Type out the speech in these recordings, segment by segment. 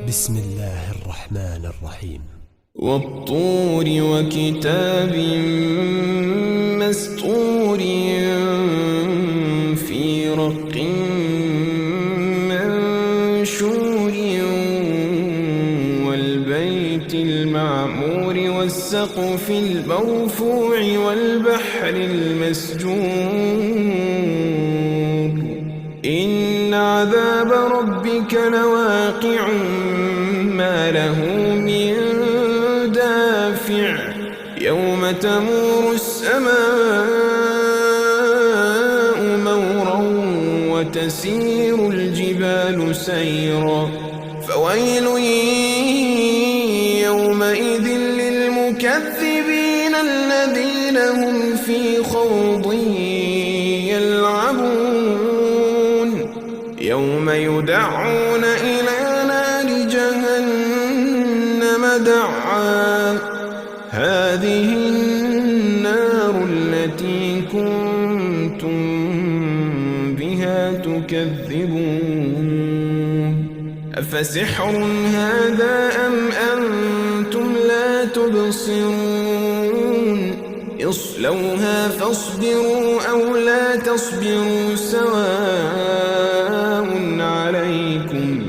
بسم الله الرحمن الرحيم. والطور وكتاب مسطور في رق منشور والبيت المعمور والسقف المرفوع والبحر المسجور إن عذاب ربك لواقع ما له من دافع يوم تمور السماء مورا وتسير الجبال سيرا فويل يومئذ للمكذبين الذين هم في خوض يلعبون يوم يدعون إلى نار جهنم دعا هذه النار التي كنتم بها تكذبون أفسحر هذا أم أنتم لا تبصرون اصلوها فاصبروا أو لا تصبروا سواء عليكم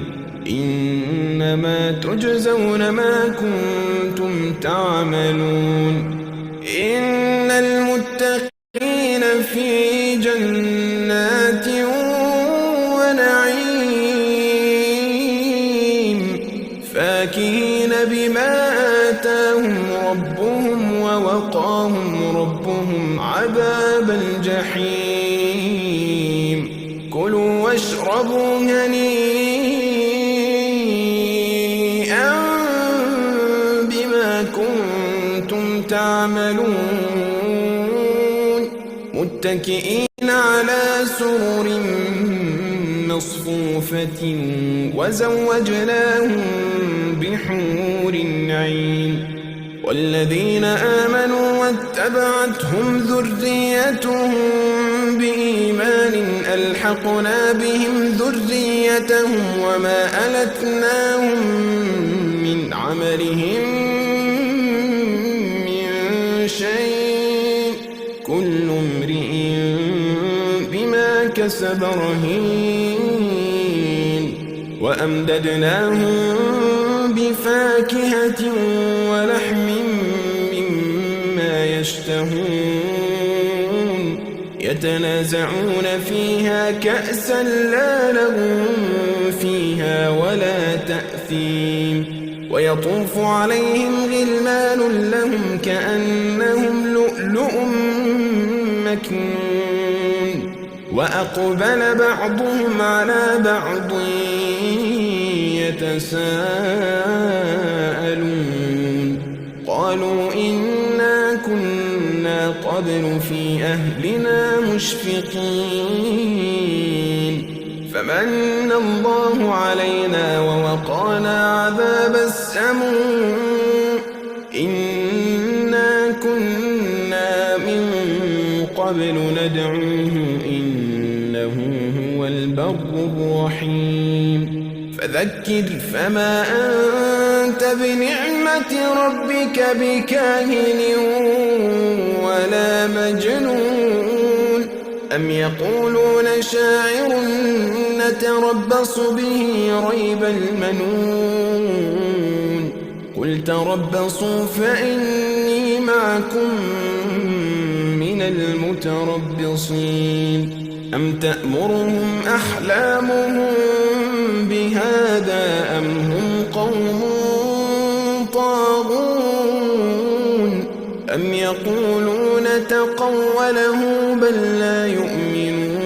إنما تجزون ما كنتم تعملون إن المتقين في جنات ونعيم فاكهين بما آتاهم ربهم ووقاهم ربهم عذاب الجحيم كلوا واشربوا هنيئا بما كنتم تعملون متكئين على سرر مصفوفة وزوجناهم بحور عين والذين آمنوا واتبعتهم ذريتهم بإيمان ألحقنا بهم ذريتهم وما ألتناهم من عملهم من شيء كل امرئ بما كسب رهين وأمددناهم بفاكهة ولحم مما يشتهون يتنازعون فيها كأسا لا لغو فيها ولا تأثيم ويطوف عليهم غلمان لهم كأنهم لؤلؤ مكنون وأقبل بعضهم على بعض يتساءلون قالوا إنا كنا قبل في أهلنا مشفقين فمن الله علينا ووقانا عذاب السموم إنا كنا من قبل ندعوه إنه هو البر الرحيم فذكر فما أنت بنعمة ربك بكاهن ولا مجنون أم يقولون شاعر نتربص به ريب المنون قل تربصوا فإني معكم من المتربصين أم تأمرهم أحلامهم بهذا أم هم قوم طاغون أم يقولون تقوله بل لا يؤمنون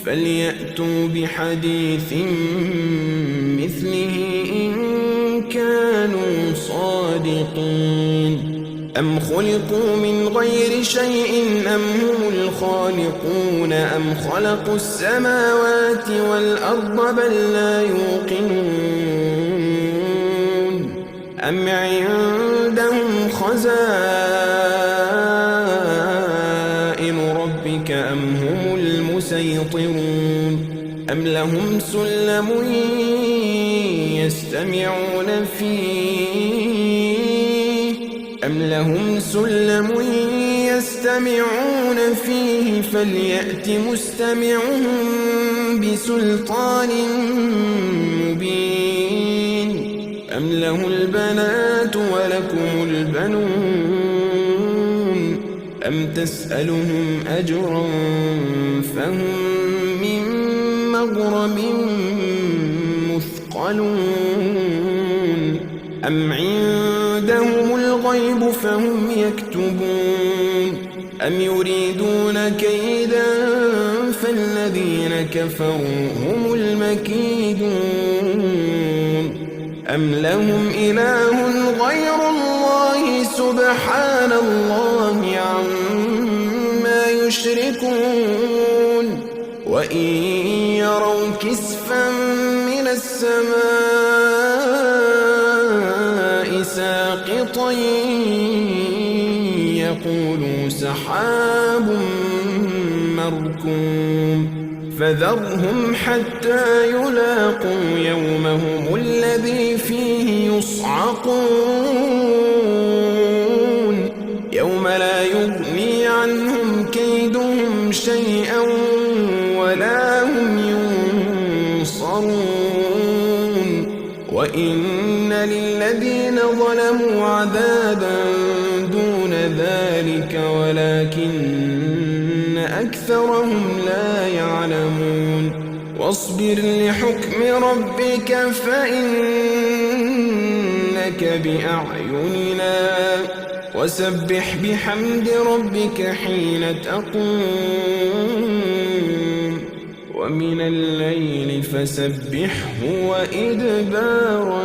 فليأتوا بحديث مثله إن كانوا صادقين أم خلقوا من غير شيء أم هم الخالقون أم خلقوا السماوات والأرض بل لا يوقنون أم عندهم خزائن ربك أم هم المسيطرون أم لهم سلم يستمعون فيه أم لهم سلم يستمعون فيه فليأت مستمعهم بسلطان مبين أم له البنات ولكم البنون أم تسألهم أجرا فهم من مغرم مثقلون أم عندهم الغيب فهم يكتبون أم يريدون كيدا فالذين كفروا هم المكيدون أم لهم إله غير الله سبحان الله عما يشركون وإن يروا كسفا من السماء ساقطا يقولوا سحاب مركوم فذرهم حتى يلاقوا يومهم الذي فيه يصعقون يوم لا يغني عنهم كيدهم شيئا ولا هم ينصرون وإن للذين ظلموا عذابا دون ذلك ولكن أكثرهم لا يعلمون واصبر لحكم ربك فإنك بأعيننا وسبح بحمد ربك حين تقوم ومن الليل فسبحه وإدبار